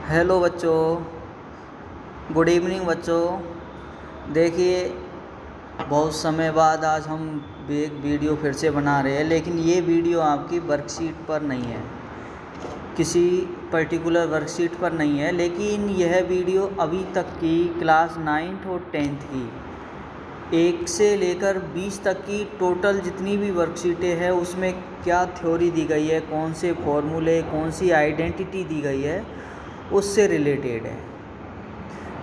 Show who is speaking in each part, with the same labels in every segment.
Speaker 1: Hello बच्चों, good evening बच्चों। देखिए, बहुत समय बाद आज हम एक वीडियो फिर से बना रहे हैं, लेकिन ये वीडियो आपकी वर्कशीट पर नहीं है, किसी पर्टिकुलर वर्कशीट पर नहीं है, लेकिन यह वीडियो अभी तक की क्लास 9th और 10th की 1 से लेकर 20 तक की टोटल जितनी भी वर्कशीटें हैं उसमें क्या थ्योरी दी गई है, कौन से फॉर्मूले, कौन सी आइडेंटिटी दी गई है, उससे रिलेटेड है।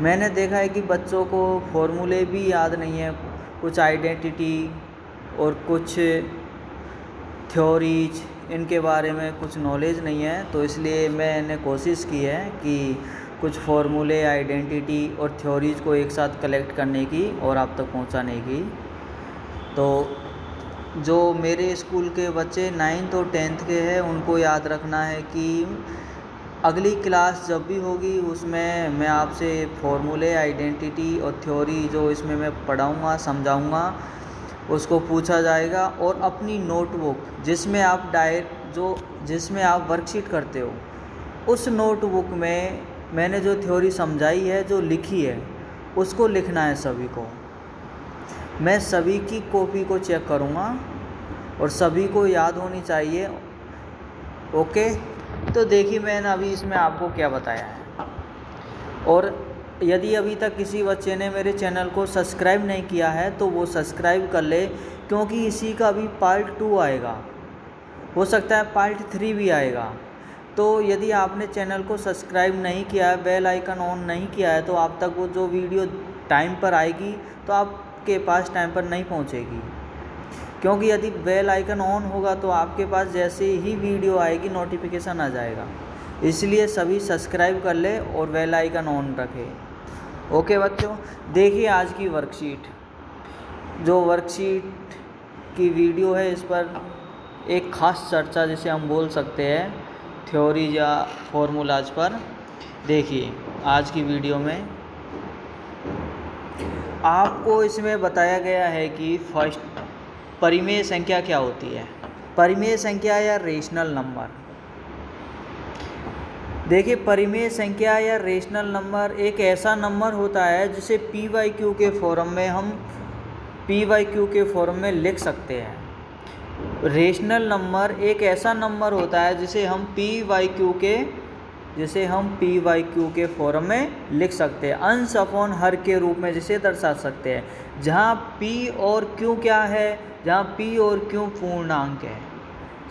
Speaker 1: मैंने देखा है कि बच्चों को फॉर्मूले भी याद नहीं है, कुछ आइडेंटिटी और कुछ थ्योरीज, इनके बारे में कुछ नॉलेज नहीं है, तो इसलिए मैंने कोशिश की है कि कुछ फॉर्मूले, आइडेंटिटी और थ्योरीज को एक साथ कलेक्ट करने की और आप तक पहुंचाने की। तो जो मेरे स्कूल के बच्चे 9th और 10th के हैं उनको याद रखना है कि अगली क्लास जब भी होगी उसमें मैं आपसे फॉर्मूले, आइडेंटिटी और थ्योरी जो इसमें मैं पढ़ाऊँगा, समझाऊँगा, उसको पूछा जाएगा। और अपनी नोटबुक जिसमें आप वर्कशीट करते हो, उस नोटबुक में मैंने जो थ्योरी समझाई है, जो लिखी है, उसको लिखना है सभी को। मैं सभी की कॉपी को चेक करूँगा और सभी को याद होनी चाहिए। ओके, तो देखिए मैंने अभी इसमें आपको क्या बताया है। और यदि अभी तक किसी बच्चे ने मेरे चैनल को सब्सक्राइब नहीं किया है तो वो सब्सक्राइब कर ले, क्योंकि इसी का अभी पार्ट 2 आएगा, हो सकता है पार्ट 3 भी आएगा। तो यदि आपने चैनल को सब्सक्राइब नहीं किया है, बेल आइकन ऑन नहीं किया है, तो आप तक वो जो वीडियो टाइम पर आएगी तो आपके पास टाइम पर नहीं पहुंचेगी। क्योंकि यदि बेल आइकन ऑन होगा तो आपके पास जैसे ही वीडियो आएगी नोटिफिकेशन आ जाएगा। इसलिए सभी सब्सक्राइब कर ले और बेल आइकन ऑन रखें। ओके बच्चों, देखिए आज की वर्कशीट, जो वर्कशीट की वीडियो है, इस पर एक ख़ास चर्चा जिसे हम बोल सकते हैं, थ्योरीज या फॉर्मूलाज पर। देखिए आज की वीडियो में आपको इसमें बताया गया है कि फर्स्ट परिमेय संख्या क्या होती है। परिमेय संख्या या रेशनल नंबर। देखिए, परिमेय संख्या या रेशनल नंबर एक ऐसा नंबर होता है जिसे पी वाई क्यू के फॉर्म में लिख सकते हैं। रेशनल नंबर एक ऐसा नंबर होता है जिसे हम पी वाई क्यू के फॉर्म में लिख सकते हैं, अंश अपॉन हर के रूप में जिसे दर्शा सकते हैं। जहाँ पी और क्यू क्या है, जहाँ पी और क्यू पूर्णांक है,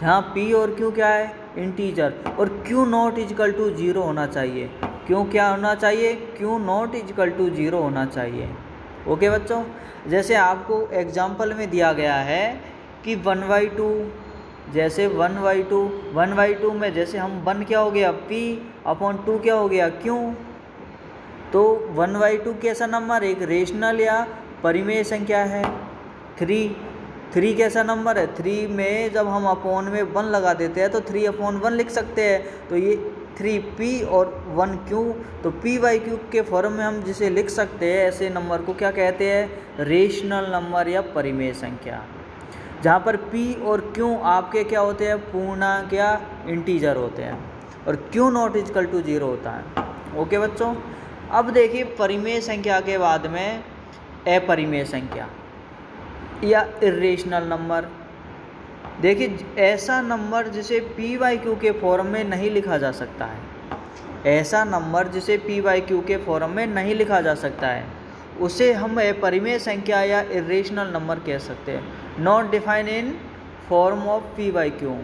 Speaker 1: जहाँ पी और क्यू क्या है, इंटीजर, और क्यू नॉट इजकल टू 0 होना चाहिए। क्यू क्या होना चाहिए, क्यू नॉट इजकल टू 0 होना चाहिए। ओके बच्चों, जैसे आपको एग्जाम्पल में दिया गया है कि 1/2, जैसे 1/2 में जैसे हम 1 क्या हो गया, p अपॉन 2 क्या हो गया, q। तो 1/2 कैसा नंबर, एक रेशनल या परिमेय संख्या है। 3 कैसा नंबर है, 3 में जब हम अपॉन में 1 लगा देते हैं तो 3/1 लिख सकते हैं। तो ये 3p और 1q, तो p/q के फॉर्म में हम जिसे लिख सकते हैं, ऐसे नंबर को क्या कहते हैं, रेशनल नंबर या परिमेय संख्या। जहाँ पर p और q आपके क्या होते हैं, पूर्णांक या इंटीजर होते हैं, और q नॉट इजकल टू 0 होता है। ओके बच्चों, अब देखिए परिमेय संख्या के बाद में अपरिमेय संख्या या इरेशनल नंबर। देखिए, ऐसा नंबर जिसे p/q के फॉर्म में नहीं लिखा जा सकता है, ऐसा नंबर जिसे p/q के फॉर्म में नहीं लिखा जा सकता है, उसे हम अपरिमेय संख्या या इरेशनल नंबर कह सकते हैं। Not define in form of p/q।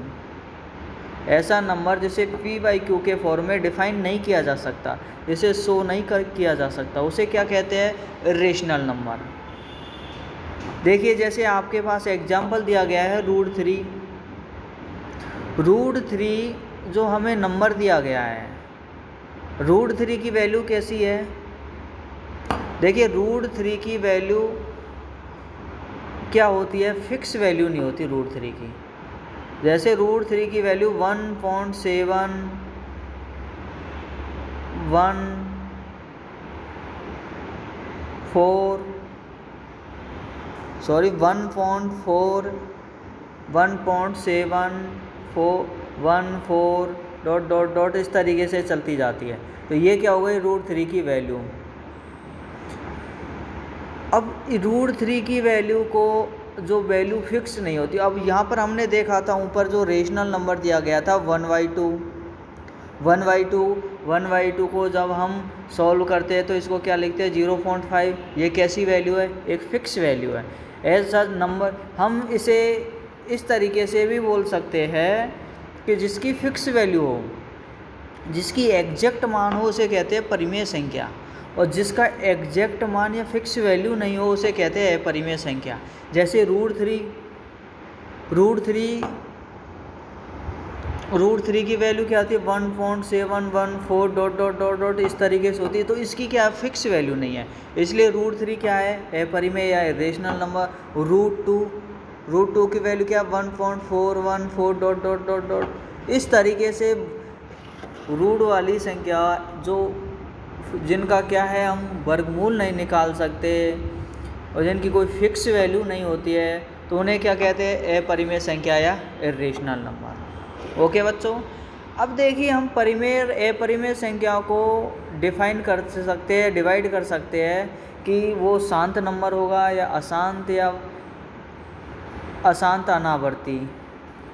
Speaker 1: ऐसा नंबर जिसे p/q के फॉर्म में डिफाइन नहीं किया जा सकता, जिसे शो नहीं किया जा सकता, उसे क्या कहते हैं, इरेशनल नंबर। देखिए, जैसे आपके पास एग्जाम्पल दिया गया है √3। √3 जो हमें नंबर दिया गया है, √3 की वैल्यू कैसी है। देखिए, √3 की वैल्यू क्या होती है, फिक्स वैल्यू नहीं होती √3 की। जैसे √3 की वैल्यू 1.7 1.7 14 डॉट डॉट डॉट इस तरीके से चलती जाती है। तो ये क्या हो गई √3 की वैल्यू। अब √3 की वैल्यू को जो वैल्यू फिक्स नहीं होती, अब यहाँ पर हमने देखा था ऊपर जो रेशनल नंबर दिया गया था 1/2 1/2 को जब हम सॉल्व करते हैं तो इसको क्या लिखते हैं 0.5। ये कैसी वैल्यू है, एक फिक्स वैल्यू है। ऐसा नंबर हम इसे इस तरीके से भी बोल सकते हैं कि जिसकी फिक्स वैल्यू हो, जिसकी एग्जैक्ट मान हो उसे कहते हैं परिमेय संख्या, और जिसका एग्जैक्ट मान या फिक्स वैल्यू नहीं हो उसे कहते हैं अपरिमेय संख्या। जैसे √3 की वैल्यू क्या आती है 1.714 डॉट डॉट डॉट डॉट इस तरीके से होती है। तो इसकी क्या फिक्स वैल्यू नहीं है, इसलिए √3 क्या है अपरिमेय या रेशनल नंबर। √2 की वैल्यू क्या 1.414 डॉट डॉट डॉट डॉट इस तरीके से रूट वाली संख्या जो जिनका क्या है हम वर्गमूल नहीं निकाल सकते और जिनकी कोई फिक्स वैल्यू नहीं होती है तो उन्हें क्या कहते हैं अपरिमेय संख्या या इर्रेशनल नंबर। ओके बच्चों, अब देखिए हम परिमेय अपरिमेय संख्या को डिफाइन कर सकते हैं, डिवाइड कर सकते हैं कि वो शांत नंबर होगा या अशांत अनावर्ती।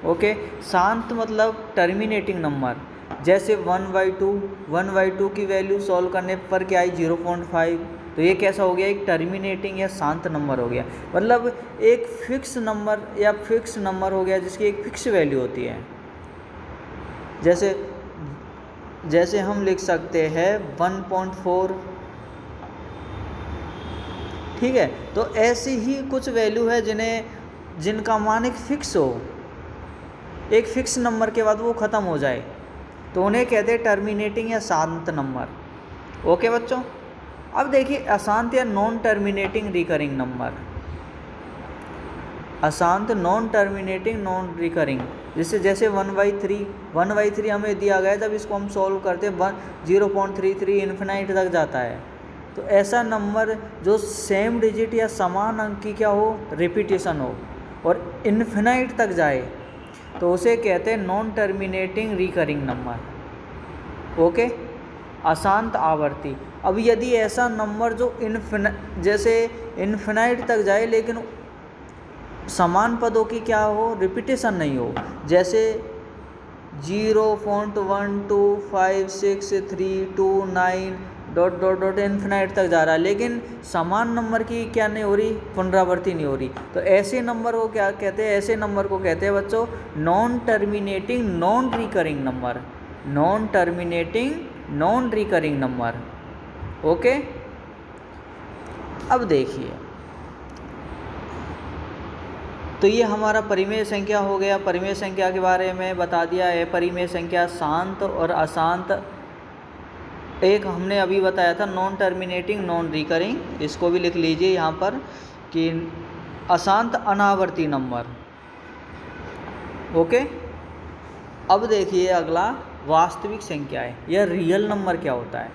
Speaker 1: ओके, शांत मतलब टर्मिनेटिंग नंबर, जैसे 1/2 की वैल्यू सॉल्व करने पर क्या आई 0.5। तो ये कैसा हो गया, एक टर्मिनेटिंग या शांत नंबर हो गया, मतलब एक फिक्स नंबर हो गया जिसकी एक फिक्स वैल्यू होती है। जैसे हम लिख सकते हैं 1.4, ठीक है। तो ऐसी ही कुछ वैल्यू है जिनका मान एक फिक्स हो, एक फिक्स नंबर के बाद वो ख़त्म हो जाए तो उन्हें कहते हैं टर्मिनेटिंग या शांत नंबर। ओके बच्चों, अब देखिए अशांत या नॉन टर्मिनेटिंग रिकरिंग नंबर। अशांत नॉन टर्मिनेटिंग नॉन रिकरिंग, जैसे 1/3 हमें दिया गया है, जब इसको हम सॉल्व करते हैं 0.33 इन्फिनाइट तक जाता है। तो ऐसा नंबर जो सेम डिजिट या समान अंक की क्या हो, रिपीटेशन हो और इन्फिनाइट तक जाए तो उसे कहते हैं non terminating recurring number. Okay, अशांत आवर्ती। अब यदि ऐसा नंबर जो जैसे इन्फिनाइट तक जाए लेकिन समान पदों की क्या हो, रिपीटेशन नहीं हो, जैसे 0.125632 डॉट डॉट डॉट इन्फिनाइट तक जा रहा है लेकिन समान नंबर की क्या नहीं हो रही, पुनरावृत्ति नहीं हो रही, तो ऐसे नंबर को क्या कहते हैं, ऐसे नंबर को कहते हैं बच्चों non terminating non recurring number. Non terminating non recurring number. Okay, अब देखिए तो ये हमारा परिमेय संख्या हो गया। परिमेय संख्या के बारे में बता दिया है, परिमेय संख्या शांत और अशांत। एक हमने अभी बताया था नॉन टर्मिनेटिंग नॉन रिकरिंग, इसको भी लिख लीजिए यहाँ पर कि अशांत अनावर्ती नंबर। ओके, अब देखिए अगला वास्तविक संख्याएं या रियल नंबर क्या होता है।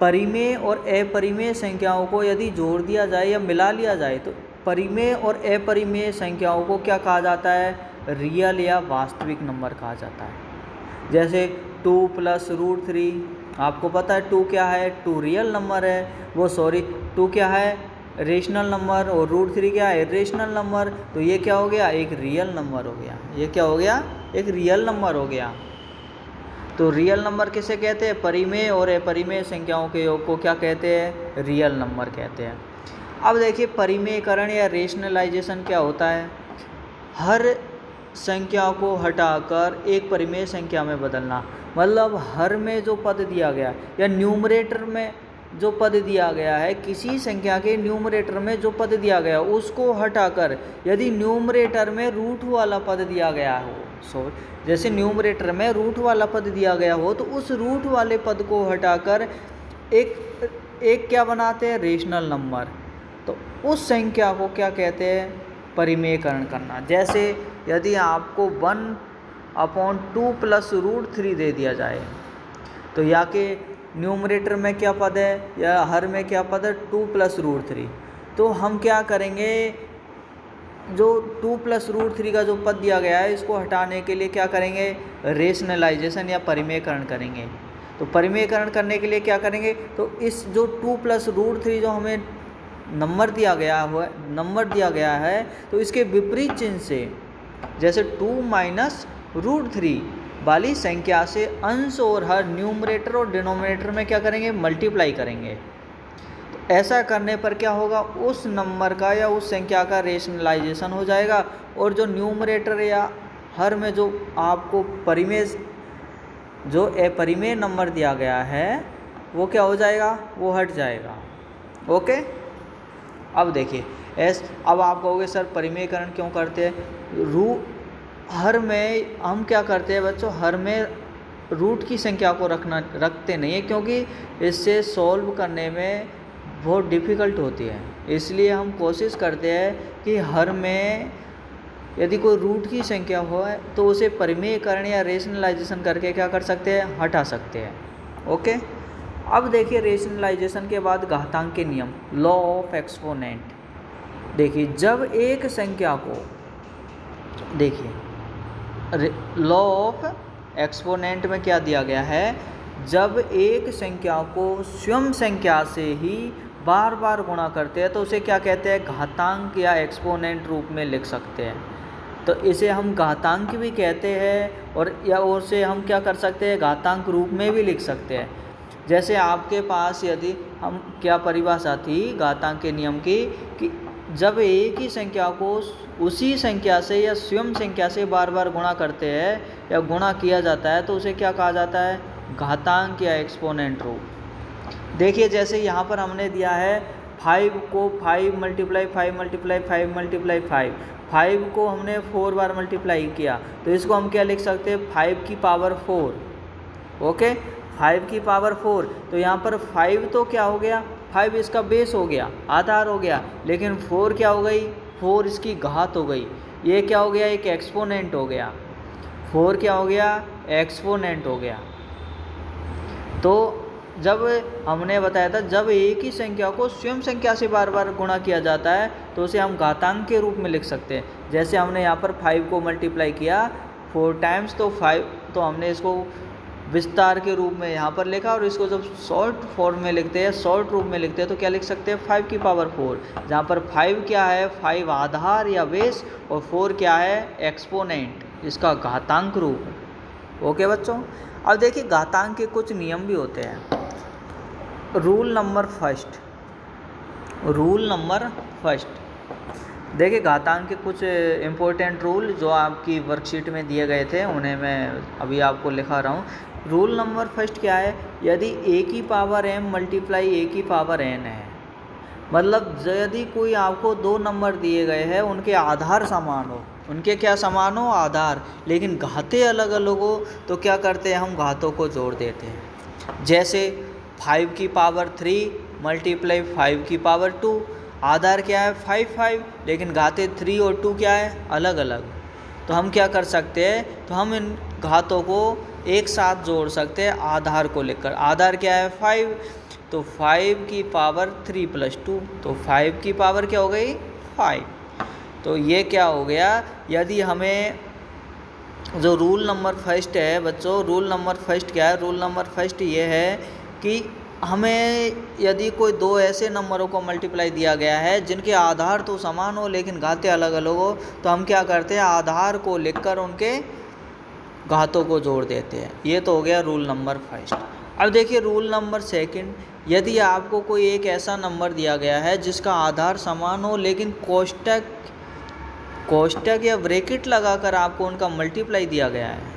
Speaker 1: परिमेय और अपरिमेय संख्याओं को यदि जोड़ दिया जाए या मिला लिया जाए तो परिमेय और अपरिमेय संख्याओं को क्या कहा जाता है, रियल या वास्तविक नंबर कहा जाता है। जैसे 2 + √3, आपको पता है 2 क्या है, 2 रियल नंबर है, 2 क्या है रेशनल नंबर और √3 क्या है इर्रेशनल नंबर। तो ये क्या हो गया, एक रियल नंबर हो गया। ये क्या हो गया, एक रियल नंबर हो गया। तो रियल नंबर किसे कहते हैं, परिमेय और अपरिमेय संख्याओं के योग को क्या कहते हैं, रियल नंबर कहते हैं। अब देखिए परिमेयकरण या रेशनलाइजेशन क्या होता है, हर संख्या को हटाकर एक परिमेय संख्या में बदलना। मतलब हर में जो पद दिया गया या न्यूमरेटर में जो पद दिया गया है, किसी संख्या के न्यूमरेटर में जो पद दिया गया उसको हटाकर यदि न्यूमरेटर में रूट वाला पद दिया गया हो, जैसे न्यूमरेटर में रूट वाला पद दिया गया हो तो उस रूट वाले पद को हटाकर एक क्या बनाते हैं, रेशनल नंबर। तो उस संख्या को क्या कहते हैं, परिमेयकरण करना। जैसे यदि आपको 1/2 + √3 दे दिया जाए तो या के न्यूमरेटर में क्या पद है या हर में क्या पद है, 2 + √3। तो हम क्या करेंगे, जो 2+√3 का जो पद दिया गया है इसको हटाने के लिए क्या करेंगे, रेशनलाइजेशन या परिमेयकरण करेंगे। तो परिमेयकरण करने के लिए क्या करेंगे, तो इस जो 2+√3 जो हमें नंबर दिया गया है तो इसके विपरीत चिन्ह से, जैसे 2-√3 वाली संख्या से अंश और हर न्यूमरेटर और डिनोमिनेटर में क्या करेंगे, मल्टीप्लाई करेंगे। तो ऐसा करने पर क्या होगा, उस नंबर का या उस संख्या का रेशनलाइजेशन हो जाएगा और जो न्यूमरेटर या हर में जो आपको अपरिमेय नंबर दिया गया है वो क्या हो जाएगा, वो हट जाएगा। ओके, अब देखिए अब आप कहोगे सर परिमेयकरण क्यों करते हैं, हर में हम क्या करते हैं बच्चों, हर में रूट की संख्या को रखते नहीं है, क्योंकि इससे सॉल्व करने में बहुत डिफ़िकल्ट होती है। इसलिए हम कोशिश करते हैं कि हर में यदि कोई रूट की संख्या हो तो उसे परिमेयकरण या रेशनलाइजेशन करके क्या कर सकते हैं, हटा सकते हैं। ओके, अब देखिए रेशनलाइजेशन के बाद घातांक के नियम, लॉ ऑफ एक्सपोनेंट। देखिए जब एक संख्या को, देखिए लॉ ऑफ एक्सपोनेंट में क्या दिया गया है, जब एक संख्या को स्वयं संख्या से ही बार बार गुणा करते हैं तो उसे क्या कहते हैं, घातांक या एक्सपोनेंट रूप में लिख सकते हैं। तो इसे हम घातांक भी कहते हैं और उसे हम क्या कर सकते हैं, घातांक रूप में भी लिख सकते हैं। जैसे आपके पास यदि हम क्या परिभाषा थी घातांक के नियम की, कि जब एक ही संख्या को उसी संख्या से या स्वयं संख्या से बार बार गुणा करते हैं या गुणा किया जाता है तो उसे क्या कहा जाता है, घातांक या एक्सपोनेंट रूप। देखिए जैसे यहाँ पर हमने दिया है 5 को 5 × 5 5 को हमने 4 बार मल्टीप्लाई किया तो इसको हम क्या लिख सकते हैं, 5 की पावर 4। ओके, 5 की पावर 4, तो यहाँ पर 5 तो क्या हो गया, 5 इसका बेस हो गया, आधार हो गया, लेकिन 4 क्या हो गई, 4 इसकी घात हो गई। ये क्या हो गया, एक एक्सपोनेंट हो गया। 4 क्या हो गया, एक्सपोनेंट हो गया। तो जब हमने बताया था जब एक ही संख्या को स्वयं संख्या से बार बार गुणा किया जाता है तो उसे हम घातांक के रूप में लिख सकते हैं। जैसे हमने यहाँ पर 5 को मल्टीप्लाई किया 4 टाइम्स तो 5, तो हमने इसको विस्तार के रूप में यहाँ पर लिखा, और इसको जब शॉर्ट फॉर्म में लिखते हैं, शॉर्ट रूप में लिखते हैं तो क्या लिख सकते हैं, 5 की पावर 4, जहाँ पर 5 क्या है, 5 आधार या बेस, और 4 क्या है, एक्सपोनेंट, इसका घातांक रूप। ओके बच्चों, अब देखिए घातांक के कुछ नियम भी होते हैं। रूल नंबर फर्स्ट, देखिए घातांक के कुछ इम्पोर्टेंट रूल जो आपकी वर्कशीट में दिए गए थे उन्हें मैं अभी आपको लिखा रहा हूँ। रूल नंबर फर्स्ट क्या है, यदि a की पावर m मल्टीप्लाई a की पावर n है, मतलब यदि कोई आपको 2 नंबर दिए गए हैं उनके आधार समान हो, उनके क्या समान हो, आधार, लेकिन घाते अलग अलग हो तो क्या करते हैं, हम घातों को जोड़ देते हैं। जैसे 5 की पावर 3 मल्टीप्लाई 5 की पावर 2, आधार क्या है 5, लेकिन घाते 3 और 2 क्या है, अलग अलग। तो हम क्या कर सकते हैं, तो हम इन घातों को एक साथ जोड़ सकते हैं आधार को लेकर। आधार क्या है 5, तो 5 की पावर 3 + 2, तो 5 की पावर क्या हो गई, 5। तो ये क्या हो गया, यदि हमें जो रूल नंबर फर्स्ट है बच्चों, रूल नंबर फर्स्ट क्या है, रूल नंबर फर्स्ट ये है कि हमें यदि कोई 2 ऐसे नंबरों को मल्टीप्लाई दिया गया है जिनके आधार तो समान हो लेकिन घाते अलग अलग हो, तो हम क्या करते हैं, आधार को लिखकर उनके घातों को जोड़ देते हैं। ये तो हो गया रूल नंबर फर्स्ट। अब देखिए रूल नंबर सेकंड, यदि आपको कोई एक ऐसा नंबर दिया गया है जिसका आधार समान हो लेकिन कोष्टक या ब्रैकेट लगाकर आपको उनका मल्टीप्लाई दिया गया है,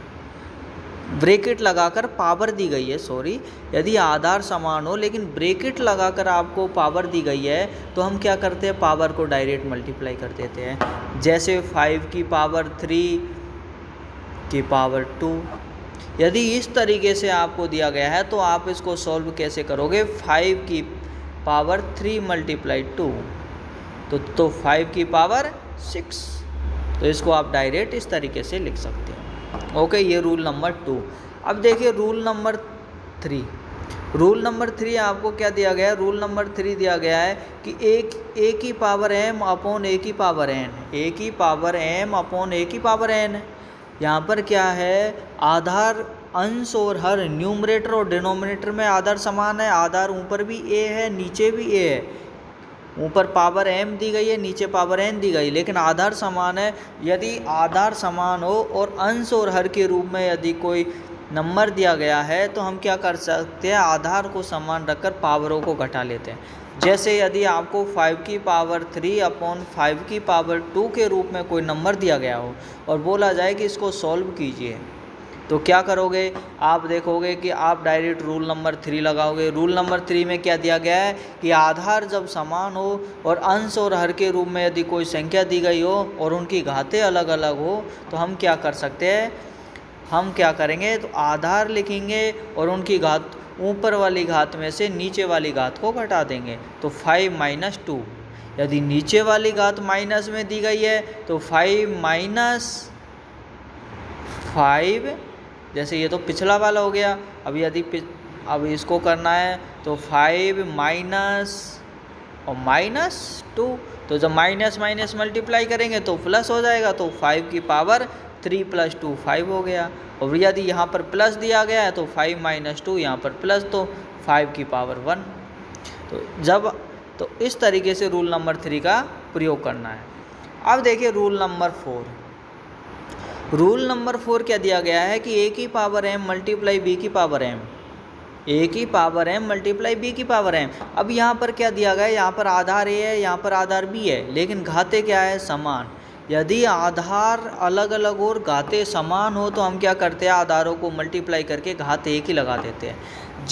Speaker 1: ब्रैकेट लगाकर पावर दी गई है, सॉरी, यदि आधार समान हो लेकिन ब्रैकेट लगाकर आपको पावर दी गई है तो हम क्या करते हैं, पावर को डायरेक्ट मल्टीप्लाई कर देते हैं। जैसे 5 की पावर 3 की पावर 2, यदि इस तरीके से आपको दिया गया है तो आप इसको सॉल्व कैसे करोगे, 5 की पावर 3 मल्टीप्लाई 2, तो 5 की पावर 6, तो इसको आप डायरेक्ट इस तरीके से लिख सकते हैं। ओके, ये रूल नंबर 2। अब देखिए रूल नंबर 3, रूल नंबर 3 आपको क्या दिया गया है? रूल नंबर 3 दिया गया है कि ए की पावर m अपॉन ए की पावर n, ए की पावर m अपॉन ए की पावर n। यहाँ पर क्या है, आधार अंश और हर, न्यूमरेटर और डिनोमिनेटर में आधार समान है। आधार ऊपर भी a है नीचे भी a है, ऊपर पावर m दी गई है नीचे पावर n दी गई, लेकिन आधार समान है। यदि आधार समान हो और अंश और हर के रूप में यदि कोई नंबर दिया गया है तो हम क्या कर सकते हैं, आधार को समान रखकर पावरों को घटा लेते हैं। जैसे यदि आपको 5 की पावर 3 अपॉन 5 की पावर 2 के रूप में कोई नंबर दिया गया हो और बोला जाए कि इसको सॉल्व कीजिए, तो क्या करोगे, आप देखोगे कि आप डायरेक्ट रूल नंबर 3 लगाओगे। रूल नंबर 3 में क्या दिया गया है कि आधार जब समान हो और अंश और हर के रूप में यदि कोई संख्या दी गई हो और उनकी घातें अलग अलग हो तो हम क्या कर सकते हैं, हम क्या करेंगे, तो आधार लिखेंगे और उनकी घात ऊपर वाली घात में से नीचे वाली घात को घटा देंगे। तो 5 माइनस 2, यदि नीचे वाली घात माइनस में दी गई है तो 5 माइनस 5, जैसे ये तो पिछला वाला हो गया। अब यदि अब इसको करना है तो 5 माइनस और माइनस 2, तो जब माइनस माइनस मल्टीप्लाई करेंगे तो प्लस हो जाएगा, तो 5 की पावर 3 प्लस 2 5 हो गया। और यदि यहाँ पर प्लस दिया गया है तो 5 माइनस 2, यहाँ पर प्लस, तो 5 की पावर 1। तो इस तरीके से रूल नंबर 3 का प्रयोग करना है। अब देखिए रूल नंबर 4। रूल नंबर 4 क्या दिया गया है कि a की पावर m मल्टीप्लाई b की पावर m, a की पावर m मल्टीप्लाई b की पावर m। अब यहाँ पर क्या दिया गया है, यहाँ पर आधार a है यहाँ पर आधार b है, लेकिन घाते क्या है, समान। यदि आधार अलग अलग और घाते समान हो तो हम क्या करते हैं, आधारों को मल्टीप्लाई करके घात एक ही लगा देते हैं।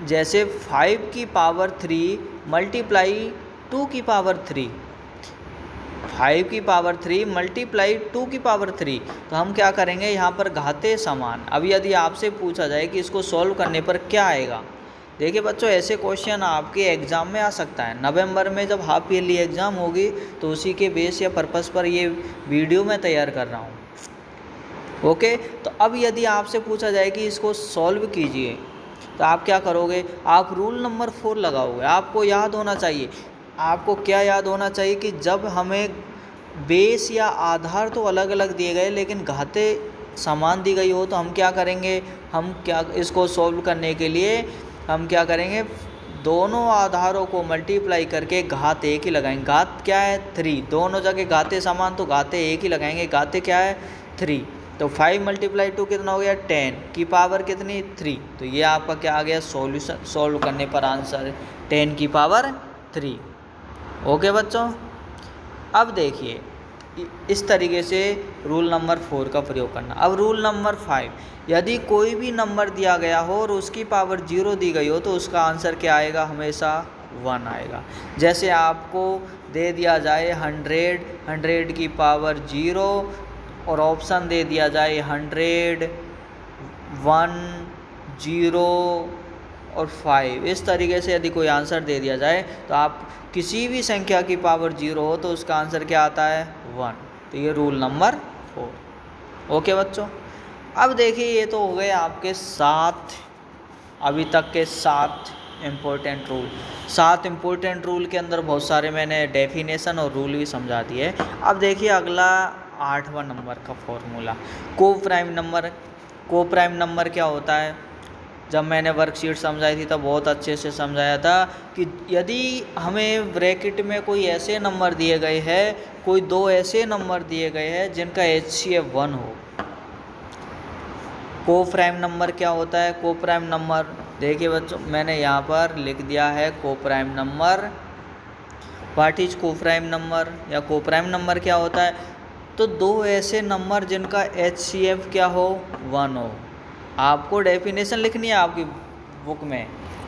Speaker 1: जैसे 5 की पावर 3 मल्टीप्लाई 2 की पावर 3, 5 की पावर 3 मल्टीप्लाई 2 की पावर 3, तो हम क्या करेंगे, यहाँ पर घाते समान। अब यदि आपसे पूछा जाए कि इसको सॉल्व करने पर क्या आएगा, देखिए बच्चों ऐसे क्वेश्चन आपके एग्ज़ाम में आ सकता है। नवंबर में जब हाफ ईयरली एग्ज़ाम होगी तो उसी के बेस या पर्पस पर ये वीडियो मैं तैयार कर रहा हूँ। ओके, तो अब यदि आपसे पूछा जाए कि इसको सॉल्व कीजिए तो आप क्या करोगे, आप रूल नंबर 4 लगाओगे। आपको याद होना चाहिए, आपको क्या याद होना चाहिए कि जब हमें बेस या आधार तो अलग अलग दिए गए लेकिन घातें समान दी गई हो तो हम क्या करेंगे, हम क्या इसको सॉल्व करने के लिए हम क्या करेंगे, दोनों आधारों को मल्टीप्लाई करके घात एक ही लगाएंगे। घात क्या है, 3, दोनों जगह घातें समान तो घातें एक ही लगाएंगे। घातें क्या है, 3, तो 5 मल्टीप्लाई 2 कितना हो गया, 10 की पावर कितनी, 3। तो ये आपका क्या आ गया, सॉल्यूशन, सॉल्व करने पर आंसर 10 की पावर 3। ओके बच्चों, अब देखिए इस तरीके से रूल नंबर 4 का प्रयोग करना। अब रूल नंबर 5, यदि कोई भी नंबर दिया गया हो और उसकी पावर 0 दी गई हो तो उसका आंसर क्या आएगा, हमेशा 1 आएगा। जैसे आपको दे दिया जाए 100 की पावर 0 और ऑप्शन दे दिया जाए 100, 1, 0 और 5, इस तरीके से यदि कोई आंसर दे दिया जाए तो आप किसी भी संख्या की पावर 0 हो तो उसका आंसर क्या आता है, 1। तो ये रूल नंबर 4। ओके बच्चों, अब देखिए ये तो हो गए आपके 7 अभी तक के 7 इम्पोर्टेंट रूल। 7 इम्पोर्टेंट रूल के अंदर बहुत सारे मैंने डेफिनेशन और रूल भी समझा दिए। अब देखिए अगला 8वां नंबर का फॉर्मूला, को प्राइम नंबर। को प्राइम नंबर क्या होता है, जब मैंने वर्कशीट समझाई थी तब बहुत अच्छे से समझाया था कि यदि हमें ब्रैकेट में कोई ऐसे नंबर दिए गए हैं, कोई 2 ऐसे नंबर दिए गए हैं जिनका HCF 1 हो, को प्राइम नंबर क्या होता है। को प्राइम नंबर देखिए बच्चों मैंने यहाँ पर लिख दिया है, को प्राइम नंबर, व्हाट इज को प्राइम नंबर या को प्राइम नंबर क्या होता है, तो 2 ऐसे नंबर जिनका HCF क्या हो, 1 हो। आपको डेफिनेशन लिखनी है आपकी बुक में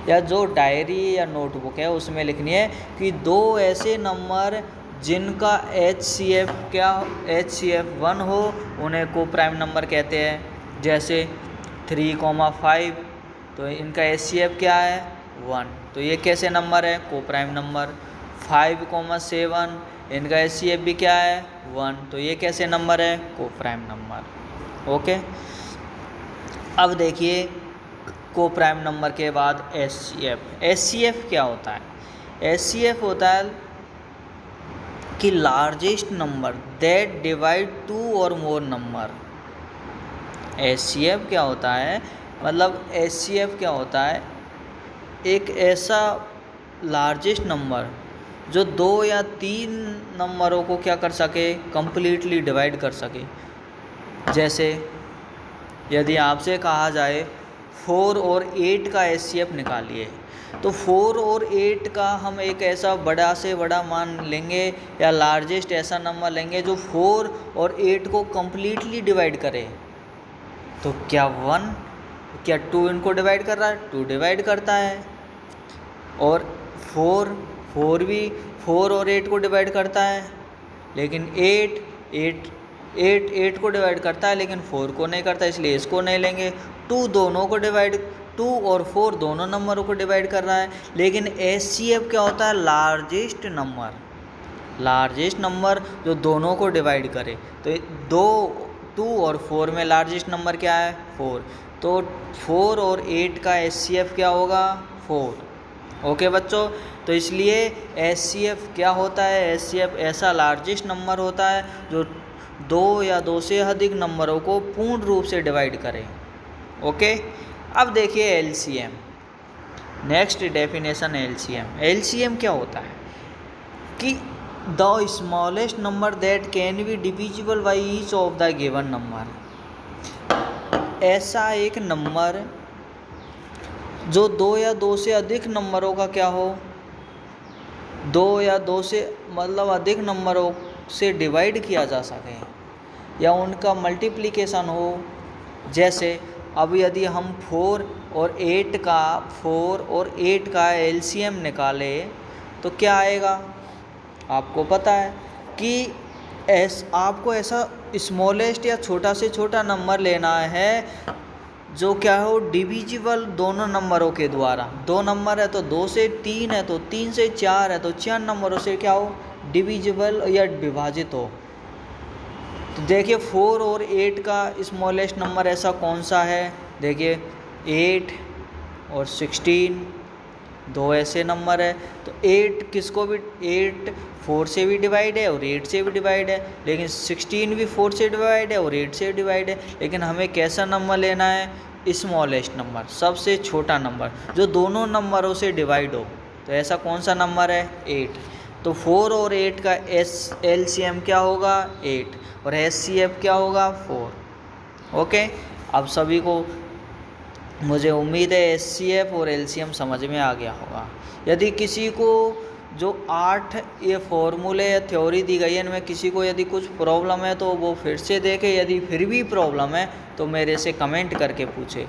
Speaker 1: या जो डायरी या नोटबुक है उसमें लिखनी है कि 2 ऐसे नंबर जिनका HCF क्या, HCF 1 हो, उन्हें को प्राइम नंबर कहते हैं। जैसे 3,5 तो इनका HCF क्या है, 1, तो ये कैसे नंबर है, को प्राइम नंबर। 5,7 इनका HCF भी क्या है, 1, तो ये कैसे नंबर है, को प्राइम नंबर। ओके, अब देखिए को प्राइम नंबर के बाद HCF। HCF क्या होता है? HCF होता है कि largest number that divide two और मोर नंबर। HCF क्या होता है? मतलब HCF क्या होता है? एक ऐसा लार्जेस्ट नंबर जो 2 या 3 नंबरों को क्या कर सके, कंप्लीटली डिवाइड कर सके। जैसे यदि आपसे कहा जाए 4 और 8 का HCF निकालिए, तो 4 और 8 का हम एक ऐसा बड़ा से बड़ा मान लेंगे या लार्जेस्ट ऐसा नंबर लेंगे जो 4 और 8 को कंप्लीटली डिवाइड करे। तो क्या 1 क्या 2 इनको डिवाइड कर रहा है? 2 डिवाइड करता है। और 4 भी 4 और 8 को डिवाइड करता है, लेकिन 8 को डिवाइड करता है लेकिन 4 को नहीं करता, इसलिए इसको नहीं लेंगे। 2 दोनों को डिवाइड 2 और 4 दोनों नंबरों को डिवाइड कर रहा है। लेकिन HCF क्या होता है? लार्जेस्ट नंबर जो दोनों को डिवाइड करे। तो 2 और 4 में लार्जेस्ट नंबर क्या है? 4। तो 4 और 8 का HCF क्या होगा? 4। ओके बच्चों, तो इसलिए HCF क्या होता है? HCF ऐसा लार्जेस्ट नंबर होता है जो 2 या 2 से अधिक नंबरों को पूर्ण रूप से डिवाइड करे। ओके, अब देखिए LCM। नेक्स्ट डेफिनेशन LCM क्या होता है कि the smallest number that can be divisible by each of the given number. ऐसा एक नंबर जो 2 या 2 से अधिक नंबरों का क्या हो, 2 या 2 से मतलब अधिक नंबरों से डिवाइड किया जा सके या उनका मल्टीप्लिकेशन हो। जैसे अब यदि हम 4 और 8 का LCM निकाले तो क्या आएगा? आपको पता है कि आपको ऐसा स्मॉलेस्ट या छोटा से छोटा नंबर लेना है जो क्या हो, डिविजिबल दोनों नंबरों के द्वारा। 2 नंबर है तो 2 से 3 है, तो 3 से 4 है, तो 4 नंबरों से क्या हो, डिविजिबल या विभाजित हो। तो देखिए 4 और 8 का स्मॉलेस्ट नंबर ऐसा कौन सा है? देखिए 8 और 16 2 ऐसे नंबर है। तो 8 किसको भी 8 4 से भी डिवाइड है और 8 से भी डिवाइड है, लेकिन 16 भी 4 से डिवाइड है और 8 से डिवाइड है। लेकिन हमें कैसा नंबर लेना है? स्मॉलेस्ट नंबर, सबसे छोटा नंबर जो दोनों नंबरों से डिवाइड हो। तो ऐसा कौन सा नंबर है? 8। तो 4 और 8 का LCM क्या होगा? 8 और HCF क्या होगा? 4। ओके, अब सभी को मुझे उम्मीद है HCF और LCM समझ में आ गया होगा। यदि किसी को जो 8 ये फॉर्मूले या थ्योरी दी गई है इनमें किसी को यदि कुछ प्रॉब्लम है तो वो फिर से देखे, यदि फिर भी प्रॉब्लम है तो मेरे से कमेंट करके पूछे।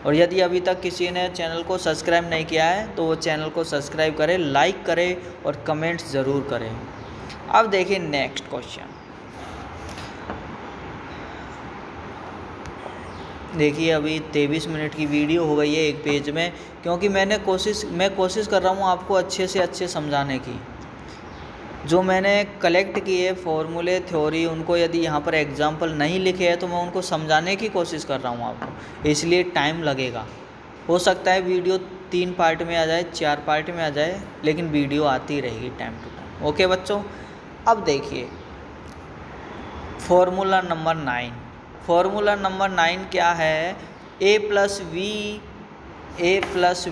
Speaker 1: और यदि अभी तक किसी ने चैनल को सब्सक्राइब नहीं किया है तो वो चैनल को सब्सक्राइब करें, लाइक करें और कमेंट्स ज़रूर करें। अब देखिए नेक्स्ट क्वेश्चन। देखिए अभी 23 मिनट की वीडियो हो गई है एक पेज में, क्योंकि मैं कोशिश कर रहा हूँ आपको अच्छे से अच्छे समझाने की। जो मैंने कलेक्ट किए फॉर्मूले थ्योरी उनको यदि यहाँ पर एग्जाम्पल नहीं लिखे हैं तो मैं उनको समझाने की कोशिश कर रहा हूँ आपको, इसलिए टाइम लगेगा। हो सकता है वीडियो 3 पार्ट में आ जाए, 4 पार्ट में आ जाए, लेकिन वीडियो आती रहेगी टाइम टू टाइम। ओके बच्चों, अब देखिए फॉर्मूला नंबर 9। फॉर्मूला नंबर 9 क्या है? a प्लस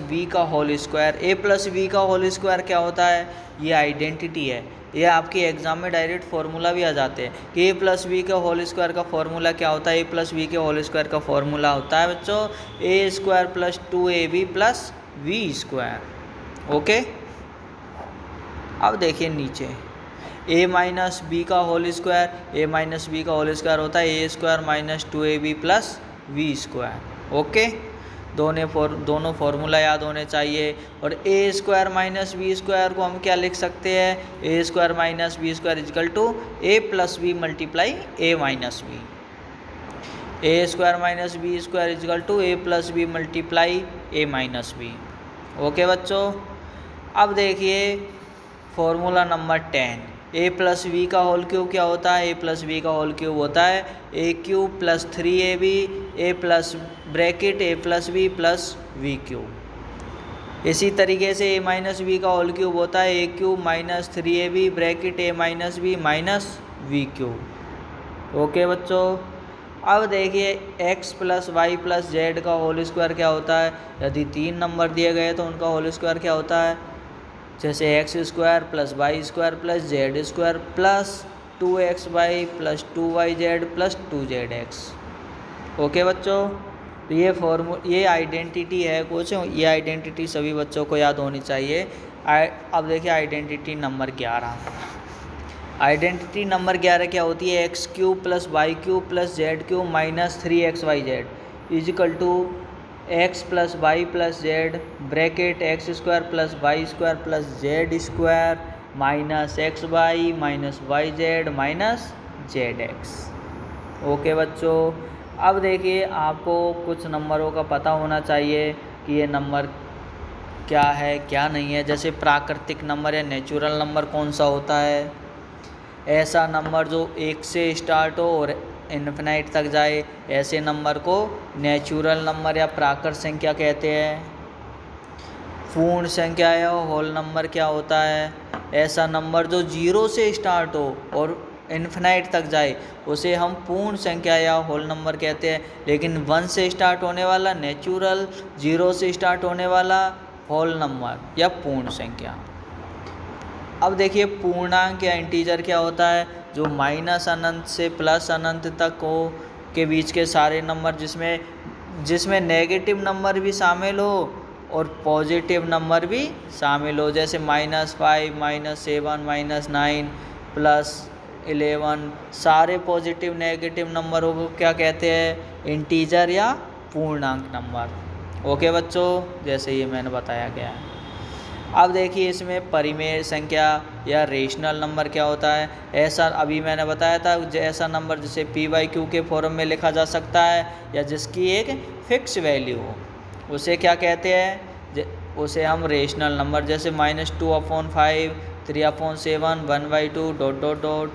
Speaker 1: वी का whole square. a plus we का होल स्क्वायर क्या होता है? ये आइडेंटिटी है। ये आपके एग्जाम में डायरेक्ट फार्मूला भी आ जाते हैं कि a प्लस वी का होल स्क्वायर का फार्मूला क्या होता है? a प्लस वी के होल स्क्वायर का फार्मूला होता है बच्चों a square plus 2ab plus B square. Okay, अब देखिए नीचे a माइनस बी का whole square, a minus B का होल स्क्वायर होता है a square minus 2ab plus B square. Okay, दोनों फार्मूला याद होने चाहिए। और a square minus B square को हम क्या लिख सकते हैं? a square minus B square is equal to a plus b multiply a minus b. a square minus B square is equal to a plus b multiply a minus b. Okay बच्चों, अब देखिए formula number 10। A plus we का whole cube क्या होता है, a plus we का whole cube होता है a cube plus 3ab a plus bracket a plus b plus b cube. इसी तरीके से ए माइनस वी का होल क्यूब होता है a cube minus 3ab bracket a minus b minus b cube. Okay बच्चों, अब देखिए x plus Y plus z का होल स्क्वायर क्या होता है। यदि 3 नंबर दिए गए तो उनका होल स्क्वायर क्या होता है, जैसे X square plus Y square plus Z square plus 2xy plus 2yz plus 2zx। Okay बच्चों, तो ये आइडेंटिटी है कुछ, ये आइडेंटिटी सभी बच्चों को याद होनी चाहिए। अब देखिए आइडेंटिटी नंबर 11। आइडेंटिटी नंबर 11 क्या होती है, X cube plus Y cube plus Z cube minus 3xyz is equal to X plus Y plus Z bracket X square plus Y square plus Z square minus X Y minus Y Z minus Z X. Okay बच्चों, अब देखिए आपको कुछ नंबरों का पता होना चाहिए कि ये नंबर क्या है क्या नहीं है। जैसे प्राकृतिक नंबर या नेचुरल नंबर कौन सा होता है, ऐसा नंबर जो 1 से स्टार्ट हो और इन्फिनाइट तक जाए, ऐसे नंबर को नेचुरल नंबर या प्राकृत संख्या कहते हैं। पूर्ण संख्या या होल नंबर क्या होता है, ऐसा नंबर जो 0 से स्टार्ट हो और इन्फिनाइट तक जाए उसे हम पूर्ण संख्या या होल नंबर कहते हैं। लेकिन 1 से स्टार्ट होने वाला नेचुरल, 0 से स्टार्ट होने वाला होल नंबर या पूर्ण संख्या। अब देखिए पूर्णांक या इंटीजर क्या होता है, जो माइनस अनंत से प्लस अनंत तक हो के बीच के सारे नंबर जिसमें नेगेटिव नंबर भी शामिल हो और पॉजिटिव नंबर भी शामिल हो। जैसे -5 -7 -9 +11 सारे पॉजिटिव नेगेटिव नंबरों को क्या कहते हैं, इंटीजर या पूर्णांक नंबर। ओके बच्चों, जैसे ये मैंने बताया गया है। अब देखिए इसमें परिमेय संख्या या रेशनल नंबर क्या होता है। ऐसा अभी मैंने बताया था, ऐसा नंबर जिसे p/q के फॉर्म में लिखा जा सकता है या जिसकी एक फिक्स वैल्यू हो, उसे क्या कहते हैं, उसे हम रेशनल नंबर, जैसे -2/5 3/7 1/2 ...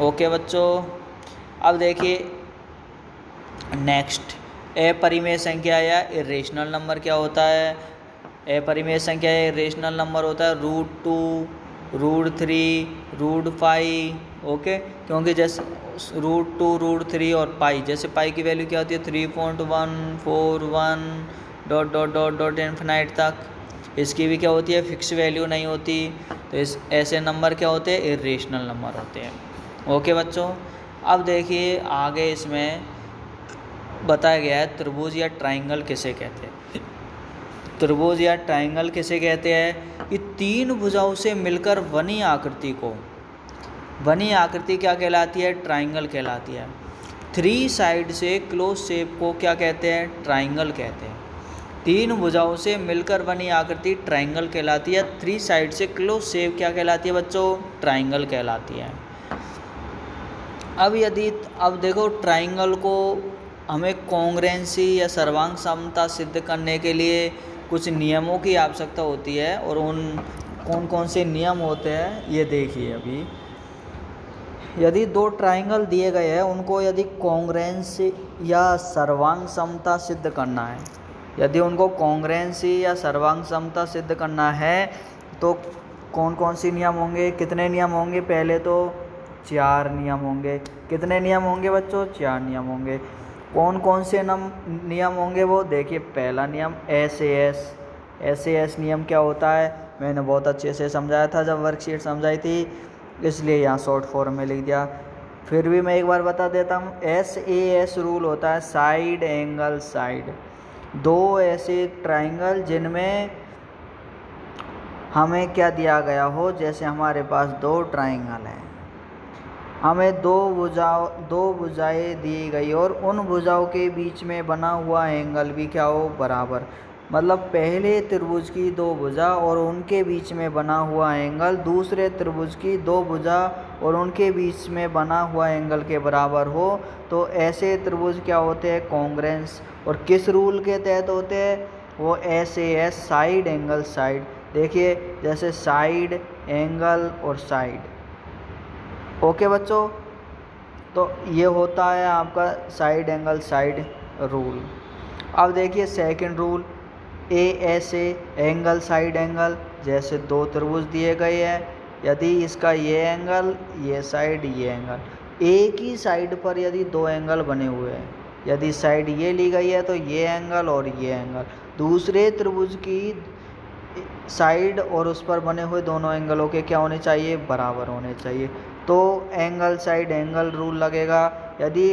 Speaker 1: ओके बच्चों, अब देखिए नेक्स्ट अपरिमेय संख्या या इरेशनल नंबर क्या होता है। अपरिमेय संख्या या इरेशनल नंबर होता है √2 √3 √5। ओके, क्योंकि जैसे √2 √3 और पाई, जैसे पाई की वैल्यू क्या होती है 3.141 ... इन्फिनाइट तक, इसकी भी क्या होती है फिक्स वैल्यू नहीं होती। तो ऐसे नंबर क्या होते हैं, इरेशनल नंबर होते हैं। ओके बच्चों, अब देखिए आगे इसमें बताया गया है त्रिभुज या ट्राइंगल किसे कहते हैं। त्रिभुज या ट्राइंगल किसे कहते हैं कि 3 भुजाओं से मिलकर बनी आकृति क्या कहलाती है, ट्राइंगल कहलाती है। 3 साइड से क्लोज शेप को क्या कहते हैं, ट्राइंगल कहते हैं। 3 भुजाओं से मिलकर बनी आकृति ट्राइंगल कहलाती है। 3 साइड से क्लोज शेप क्या कहलाती है बच्चों, ट्राइंगल कहलाती है। अब देखो ट्राइंगल को हमें कॉन्ग्रुएंसी या सर्वांग समता सिद्ध करने के लिए कुछ नियमों की आवश्यकता होती है, और उन कौन से नियम होते हैं ये देखिए। अभी यदि 2 ट्राइंगल दिए गए हैं, उनको यदि कॉन्ग्रुएंसी या सर्वांग समता सिद्ध करना है, यदि उनको कॉन्ग्रुएंसी या सर्वांग समता सिद्ध करना है तो कौन सी नियम होंगे, कितने नियम होंगे, पहले तो 4 नियम होंगे। कितने नियम होंगे बच्चों, 4 नियम होंगे। कौन से नियम होंगे वो देखिए। पहला नियम SAS नियम क्या होता है, मैंने बहुत अच्छे से समझाया था जब वर्कशीट समझाई थी, इसलिए यहाँ शॉर्ट फॉर्म में लिख दिया। फिर भी मैं एक बार बता देता हूँ। SAS रूल होता है साइड एंगल साइड। 2 ऐसे ट्राइंगल जिनमें हमें क्या दिया गया हो, जैसे हमारे पास 2 ट्राइंगल हैं, हमें 2 भुजाएं दी गई और उन भुजाओं के बीच में बना हुआ एंगल भी क्या हो, बराबर। मतलब पहले त्रिभुज की 2 भुजा और उनके बीच में बना हुआ एंगल दूसरे त्रिभुज की 2 भुजा और उनके बीच में बना हुआ एंगल के बराबर हो, तो ऐसे त्रिभुज क्या होते हैं, कॉन्ग्रुएंस। और किस रूल के तहत होते हैं वो, SAS साइड एंगल साइड देखिए जैसे साइड, एंगल और साइड। ओके बच्चों, तो ये होता है आपका साइड एंगल साइड रूल। अब देखिए सेकंड रूल, ए ऐसे एंगल साइड एंगल, जैसे दो त्रिभुज दिए गए हैं, यदि इसका ये एंगल, ये साइड, ये एंगल, एक ही साइड पर यदि दो एंगल बने हुए हैं, यदि साइड ये ली गई है तो ये एंगल और ये एंगल, दूसरे त्रिभुज की साइड और उस पर बने हुए दोनों एंगलों के क्या होने चाहिए, बराबर होने चाहिए, तो एंगल साइड एंगल रूल लगेगा। यदि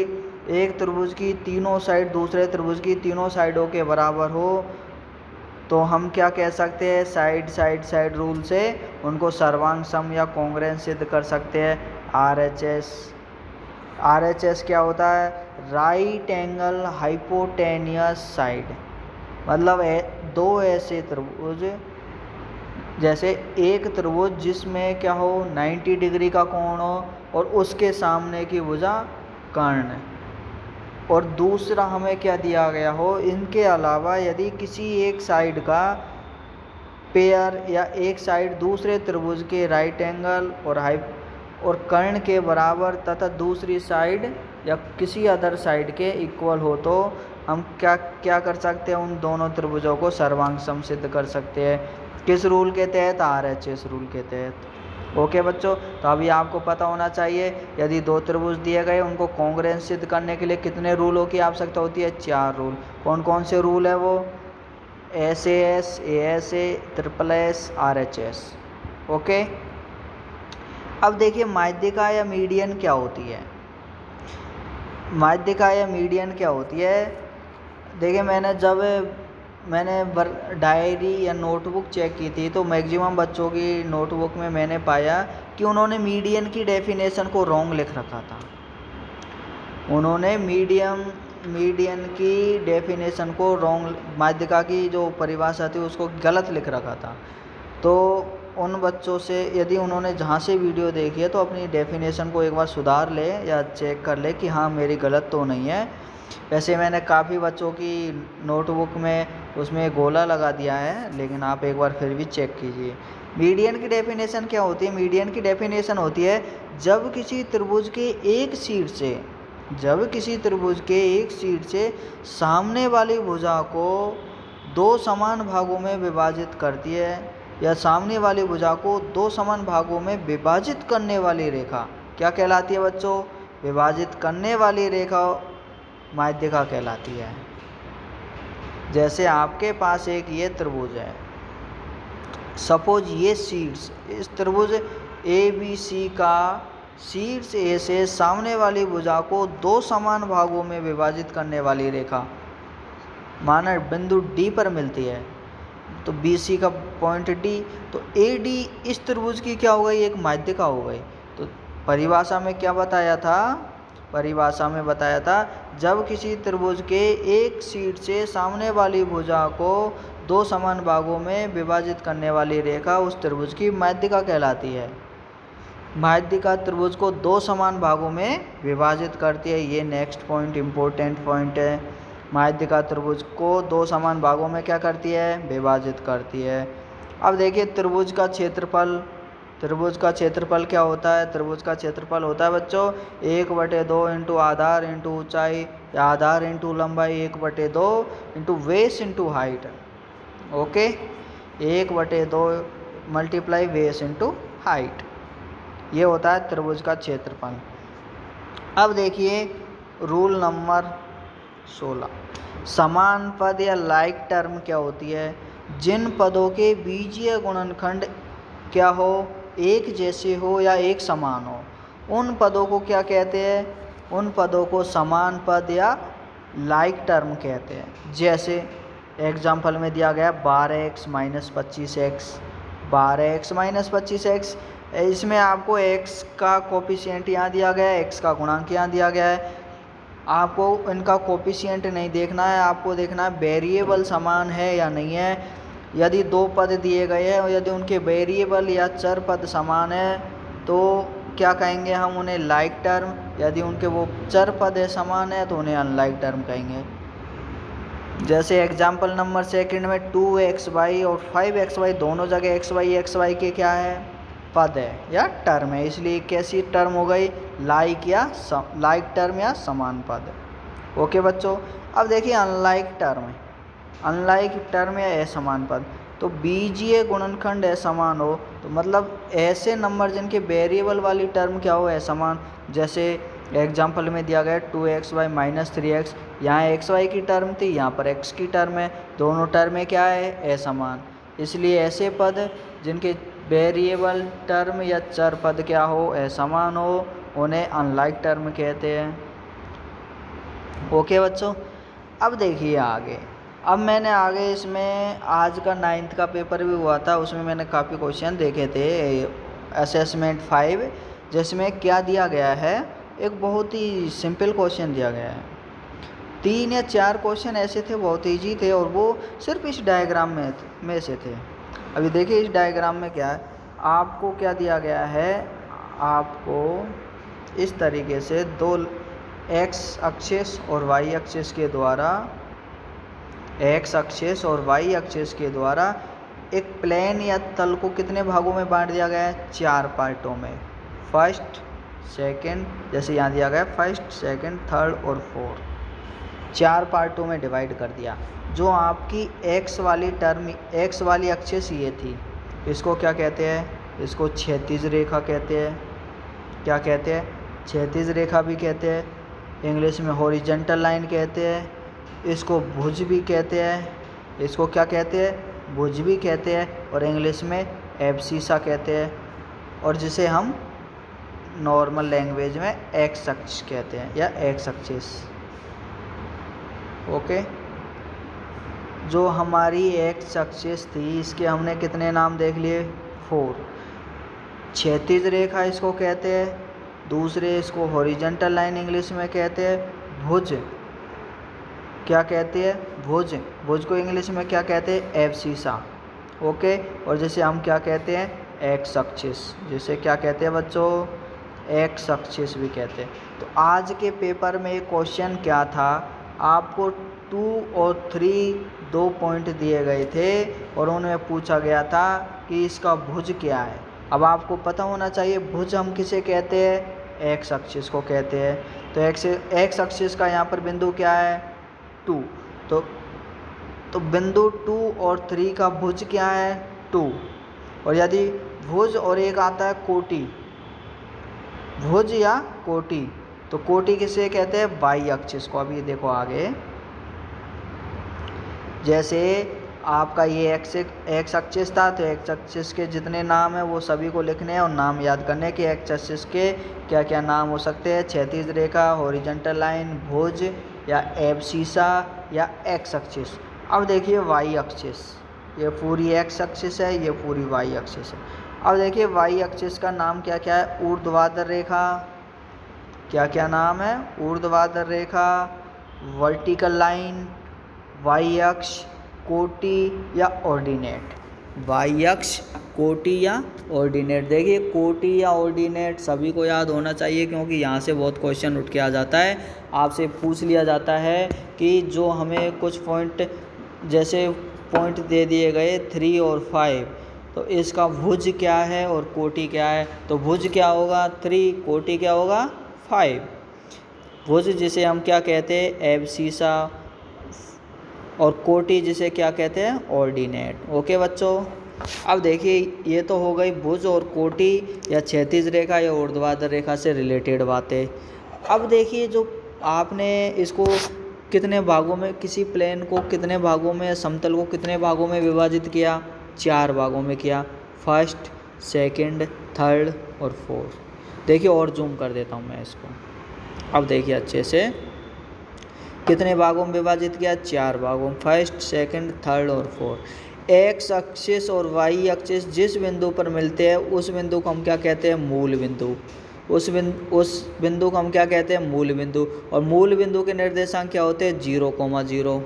Speaker 1: एक त्रिभुज की तीनों साइड दूसरे त्रिभुज की तीनों साइडों के बराबर हो तो हम क्या कह सकते हैं, साइड साइड साइड रूल से उनको सर्वांग सम या कॉन्ग्रुएंस सिद्ध कर सकते हैं। RHS, RHS क्या होता है, राइट एंगल हाइपोटेनियस साइड, मतलब दो ऐसे त्रिभुज, जैसे एक त्रिभुज जिसमें क्या हो 90 डिग्री का कोण हो और उसके सामने की भुजा कर्ण, और दूसरा हमें क्या दिया गया हो, इनके अलावा यदि किसी एक साइड का पेयर या एक साइड दूसरे त्रिभुज के राइट एंगल और कर्ण के बराबर तथा दूसरी साइड या किसी अदर साइड के इक्वल हो तो हम क्या कर सकते हैं, उन दोनों त्रिभुजों को सर्वांग सम सिद्ध कर सकते हैं। किस रूल के तहत, RHS रूल के तहत। ओके बच्चों, तो अभी आपको पता होना चाहिए यदि दो त्रिभुज दिए गए उनको कॉन्ग्रुएंस सिद्ध करने के लिए कितने रूलों की आवश्यकता होती है, 4 रूल। कौन कौन से रूल है वो, SAS, ASA, SSS, RHS। Okay, अब देखिए माध्यिका या मीडियन क्या होती है। माध्यिका या मीडियन क्या होती है, देखिए मैंने डायरी या नोटबुक चेक की थी तो मैक्सिमम बच्चों की नोटबुक में मैंने पाया कि उन्होंने मीडियन की डेफिनेशन को रॉन्ग लिख रखा था। उन्होंने मीडियन की डेफिनेशन को रॉन्ग, माध्यिका की जो परिभाषा थी उसको गलत लिख रखा था। तो उन बच्चों से यदि उन्होंने जहाँ से वीडियो देखी है तो अपनी डेफिनेशन को एक बार सुधार ले या चेक कर ले कि हाँ मेरी गलत तो नहीं है। वैसे मैंने काफ़ी बच्चों की नोटबुक में उसमें गोला लगा दिया है, लेकिन आप एक बार फिर भी चेक कीजिए। मीडियन की डेफिनेशन क्या होती है, मीडियन की डेफिनेशन होती है जब किसी त्रिभुज के एक सीट से सामने वाली भुजा को दो समान भागों में विभाजित करती है या सामने वाली भुजा को दो समान भागों में विभाजित करने वाली रेखा क्या कहलाती है बच्चों, विभाजित करने वाली रेखा माध्यिका कहलाती है। जैसे आपके पास एक ये त्रिभुज है, सपोज ये शीर्ष, इस त्रिभुज ABC का शीर्ष A से सामने वाली भुजा को दो समान भागों में विभाजित करने वाली रेखा माना बिंदु D पर मिलती है, तो BC का पॉइंट D, तो AD इस त्रिभुज की क्या हो गई, एक माध्यिका हो गई। तो परिभाषा में क्या बताया था, परिभाषा में बताया था जब किसी त्रिभुज के एक सीट से सामने वाली भुजा को दो समान भागों में विभाजित करने वाली रेखा उस त्रिभुज की माध्यिका कहलाती है। माध्यिका त्रिभुज को दो समान भागों में विभाजित करती है, ये नेक्स्ट पॉइंट इम्पोर्टेंट पॉइंट है। माध्यिका त्रिभुज को दो समान भागों में क्या करती है, विभाजित करती है। अब देखिए त्रिभुज का क्षेत्रफल, त्रिभुज का क्षेत्रफल क्या होता है, त्रिभुज का क्षेत्रफल होता है बच्चों 1/2 इंटू आधार इंटू ऊंचाई या आधार इंटू लंबाई 1/2 into base into height. Okay, 1/2 multiply base into height, ये होता है त्रिभुज का क्षेत्रफल। अब देखिए रूल नंबर 16, समान पद या लाइक टर्म क्या होती है, जिन पदों के बीजीय गुणनखंड क्या हो, एक जैसे हो या एक समान हो, उन पदों को क्या कहते हैं, उन पदों को समान पद या लाइक टर्म कहते हैं। जैसे एग्जाम्पल में दिया गया 12x - 25x, 12x - 25x, इसमें आपको x का कोफिशिएंट यहाँ दिया गया है, x का गुणांक यहाँ दिया गया है। आपको इनका कोफिशिएंट नहीं देखना है, आपको देखना है वेरिएबल समान है या नहीं है। यदि दो पद दिए गए हैं और यदि उनके वेरिएबल या चर पद समान है तो क्या कहेंगे हम उन्हें लाइक टर्म, यदि उनके वो चर पद समान है तो उन्हें अनलाइक टर्म कहेंगे। जैसे एग्जाम्पल नंबर सेकंड में 2xy और 5xy दोनों जगह xy के क्या है, पद है या टर्म है, इसलिए कैसी टर्म हो गई, लाइक टर्म या समान पद। ओके बच्चों, अब देखिए अनलाइक टर्म या असमान पद। तो बीजीय गुणनखंड असमान हो तो मतलब ऐसे नंबर जिनके वेरिएबल वाली टर्म क्या हो, असमान। जैसे एग्जाम्पल में दिया गया 2xy माइनस 3x, यहाँ xy की टर्म थी, यहाँ पर x की टर्म है, दोनों टर्में क्या है, असमान। इसलिए ऐसे पद जिनके वेरिएबल टर्म या चर पद क्या हो, असमान हो, उन्हें अनलाइक टर्म कहते हैं। ओके बच्चों, अब देखिए आगे। अब मैंने आगे इसमें आज का 9th का पेपर भी हुआ था, उसमें मैंने काफ़ी क्वेश्चन देखे थे असेसमेंट 5, जिसमें क्या दिया गया है, एक बहुत ही सिंपल क्वेश्चन दिया गया है। 3 या 4 क्वेश्चन ऐसे थे, बहुत ईजी थे, और वो सिर्फ इस डायग्राम में से थे। अभी देखिए इस डायग्राम में क्या है, आपको क्या दिया गया है, आपको इस तरीके से दो x एक्सिस और y एक्सिस के द्वारा एक प्लेन या तल को कितने भागों में बांट दिया गया है, 4 पार्टों में। फर्स्ट, सेकंड, जैसे यहाँ दिया गया फर्स्ट, सेकंड, थर्ड और फोर्थ, 4 पार्टों में डिवाइड कर दिया। जो आपकी x वाली एक्सिस ये थी, इसको क्या कहते हैं, इसको क्षैतिज रेखा कहते हैं। क्या कहते हैं, क्षैतिज रेखा भी कहते हैं, इंग्लिश में हॉरिजॉन्टल लाइन कहते हैं, इसको भुज भी कहते हैं, इसको क्या कहते हैं, भुज भी कहते हैं, और इंग्लिश में एब्सिसा कहते हैं, और जिसे हम नॉर्मल लैंग्वेज में एक्स अक्ष कहते हैं या एक्स एक्सिस। ओके, जो हमारी एक्स एक्सिस थी, इसके हमने कितने नाम देख लिए, 4। क्षैतिज रेखा इसको कहते हैं, दूसरे इसको हॉरिजॉन्टल लाइन इंग्लिश में कहते हैं, भुज क्या कहते हैं, भुज को इंग्लिश में क्या कहते हैं, एब्सिसा। ओके, और जैसे हम क्या कहते हैं, एक्स एक्सिस, जिसे क्या कहते हैं बच्चों, एक्स एक्सिस भी कहते हैं। तो आज के पेपर में क्वेश्चन क्या था, आपको 2 और 3 2 पॉइंट दिए गए थे और उनमें पूछा गया था कि इसका भुज क्या है। अब आपको पता होना चाहिए भुज हम किसे कहते हैं, एक्स एक्सिस को कहते हैं। तो एक्स एक्सिस का यहाँ पर बिंदु क्या है, 2। तो बिंदु 2 और 3 का भुज क्या है, 2। और यदि भुज और एक आता है कोटि, भुज या कोटि, तो कोटि किसे कहते हैं, वाई एक्सिस को। अभी देखो आगे, जैसे आपका ये एक्स एक्सिस था, तो एक्स एक्सिस के जितने नाम हैं वो सभी को लिखने हैं और नाम याद करने के एक्स एक्सिस के क्या क्या नाम हो सकते हैं, क्षैतिज रेखा, हॉरिजॉन्टल लाइन, भुज या एब्सिसा या एक्स एक्सिस। अब देखिए वाई एक्सिस, ये पूरी एक्स एक्सिस है, ये पूरी वाई एक्सिस है। अब देखिए वाई एक्सिस का नाम क्या क्या है, ऊर्ध्वाधर रेखा, क्या क्या नाम है, ऊर्ध्वाधर रेखा, वर्टिकल लाइन, वाई अक्ष, कोटि या ऑर्डिनेट। वाई अक्ष, कोटि या ऑर्डिनेट। देखिए कोटि या ऑर्डिनेट सभी को याद होना चाहिए, क्योंकि यहाँ से बहुत क्वेश्चन उठ के आ जाता है, आपसे पूछ लिया जाता है कि जो हमें कुछ पॉइंट, जैसे पॉइंट दे दिए गए 3 और 5, तो इसका भुज क्या है और कोटि क्या है। तो भुज क्या होगा, 3, कोटि क्या होगा, 5। भुज जिसे हम क्या कहते हैं, एब्सिसा, और कोटि जिसे क्या कहते हैं, ऑर्डिनेट। ओके बच्चों, अब देखिए ये तो हो गई भुज और कोटि या क्षैतिज रेखा या ऊर्ध्वाधर रेखा से रिलेटेड बातें। अब देखिए जो आपने इसको कितने भागों में, किसी प्लेन को कितने भागों में, समतल को कितने भागों में विभाजित किया, 4 भागों में किया, फर्स्ट, सेकंड, थर्ड और फोर्थ। देखिए और जूम कर देता हूँ मैं इसको। अब देखिए अच्छे से कितने भागों में विभाजित किया, 4 भागों, फर्स्ट, सेकंड, थर्ड और फोर्थ। एक्स एक्सिस और वाई एक्सिस जिस बिंदु पर मिलते हैं उस बिंदु को हम क्या कहते हैं, मूल बिंदु। उस बिंदु को हम क्या कहते हैं, मूल बिंदु। और मूल बिंदु के निर्देशांक क्या होते हैं, 0,0।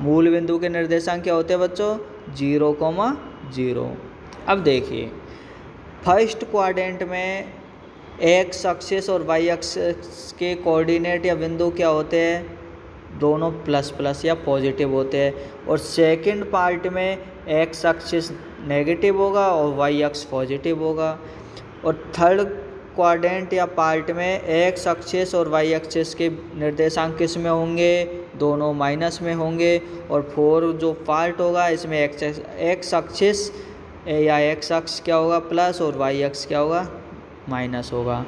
Speaker 1: मूल बिंदु के निर्देशांक क्या होते हैं बच्चों, 0,0। अब देखिए फर्स्ट क्वाड्रेंट में एक्स एक्सिस और वाई एक्सिस के कोऑर्डिनेट या बिंदु क्या होते हैं, दोनों प्लस प्लस या पॉजिटिव होते हैं। और सेकंड पार्ट में एक्स एक्सिस नेगेटिव होगा और वाई एक्स पॉजिटिव होगा। और थर्ड क्वाड्रेंट या पार्ट में एक्स एक्सिस और वाई एक्सिस के निर्देशांक किस में होंगे, दोनों माइनस में होंगे। और फोर जो पार्ट होगा इसमें एक्स एक्सिस या एक्स अक्ष क्या होगा प्लस और वाई अक्ष क्या होगा माइनस होगा।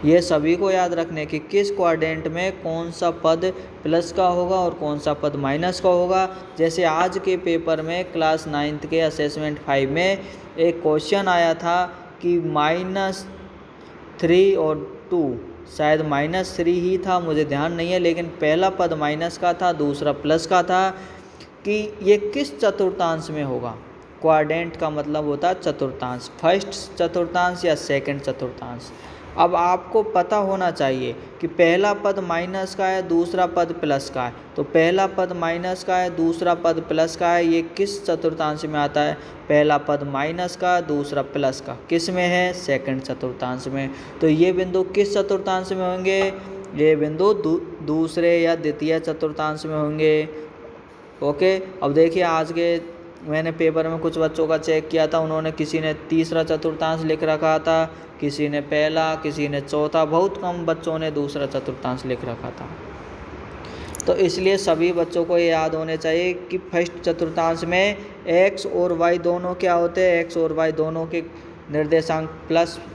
Speaker 1: ये सभी को याद रखने कि किस क्वाड्रेंट में कौन सा पद प्लस का होगा और कौन सा पद माइनस का होगा। जैसे आज के पेपर में क्लास 9th के असेसमेंट 5 में एक क्वेश्चन आया था कि -3 और 2, शायद -3 ही था, मुझे ध्यान नहीं है, लेकिन पहला पद माइनस का था दूसरा प्लस का था, कि ये किस चतुर्थांश में होगा। क्वाड्रेंट का मतलब होता है चतुर्थांश, फर्स्ट चतुर्थांश या सेकंड चतुर्थांश। अब आपको पता होना चाहिए कि पहला पद माइनस का है दूसरा पद प्लस का है, तो पहला पद माइनस का है दूसरा पद प्लस का है, ये किस चतुर्थांश में आता है, पहला पद माइनस का दूसरा प्लस का, किस में है, सेकंड चतुर्थांश में। तो ये बिंदु किस चतुर्थांश में होंगे, ये बिंदु दूसरे या द्वितीय चतुर्थांश में होंगे। ओके, अब देखिए आज के मैंने पेपर में कुछ बच्चों का चेक किया था, उन्होंने किसी ने तीसरा चतुर्थांश लिख रखा था, किसी ने पहला, किसी ने चौथा, बहुत कम बच्चों ने दूसरा चतुर्थांश लिख रखा था। तो इसलिए सभी बच्चों को ये याद होने चाहिए कि फर्स्ट चतुर्थांश में एक्स और वाई दोनों क्या होते हैं, एक्स और वाई दोनों के निर्देशांक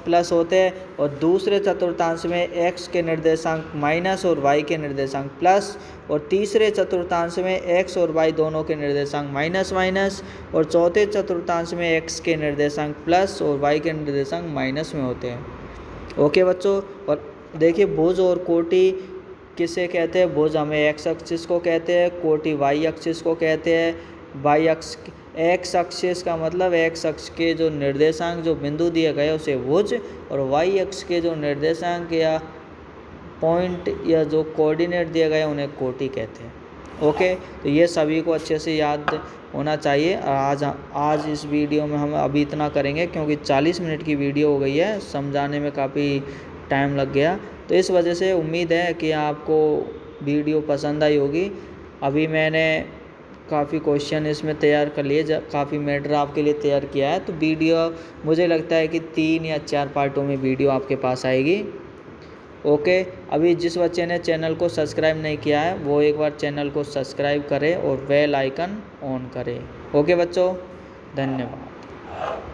Speaker 1: प्लस होते हैं। और दूसरे चतुर्थांश में एक्स के निर्देशांक माइनस और वाई के निर्देशांक प्लस। और तीसरे चतुर्थांश में एक्स और वाई दोनों के निर्देशांक माइनस। और चौथे चतुर्थांश में एक्स के निर्देशांक प्लस और वाई के निर्देशांक माइनस में होते हैं। ओके बच्चों, और देखिए भुज और कोटि किसे कहते हैं, भुज हमें एक्स एक्सिस को कहते हैं, कोटि वाई एक्सिस को कहते हैं। वाई अक्ष एक्स एक्सिस का मतलब एक्स अक्ष के जो निर्देशांक जो बिंदु दिए गए उसे भुज, और वाई अक्ष के जो निर्देशांक या पॉइंट या जो कोऑर्डिनेट दिए गए उन्हें कोटि कहते हैं। ओके, तो ये सभी को अच्छे से याद होना चाहिए। आज इस वीडियो में हम अभी इतना करेंगे क्योंकि 40 मिनट की वीडियो हो गई है, समझाने में काफ़ी टाइम लग गया। तो इस वजह से उम्मीद है कि आपको वीडियो पसंद आई होगी। अभी मैंने काफ़ी क्वेश्चन इसमें तैयार कर लिए, काफ़ी मैटर आपके लिए तैयार किया है। तो वीडियो मुझे लगता है कि 3 या 4 पार्टों में वीडियो आपके पास आएगी। ओके, अभी जिस बच्चे ने चैनल को सब्सक्राइब नहीं किया है वो एक बार चैनल को सब्सक्राइब करें और बेल आइकन ऑन करें। ओके बच्चों, धन्यवाद।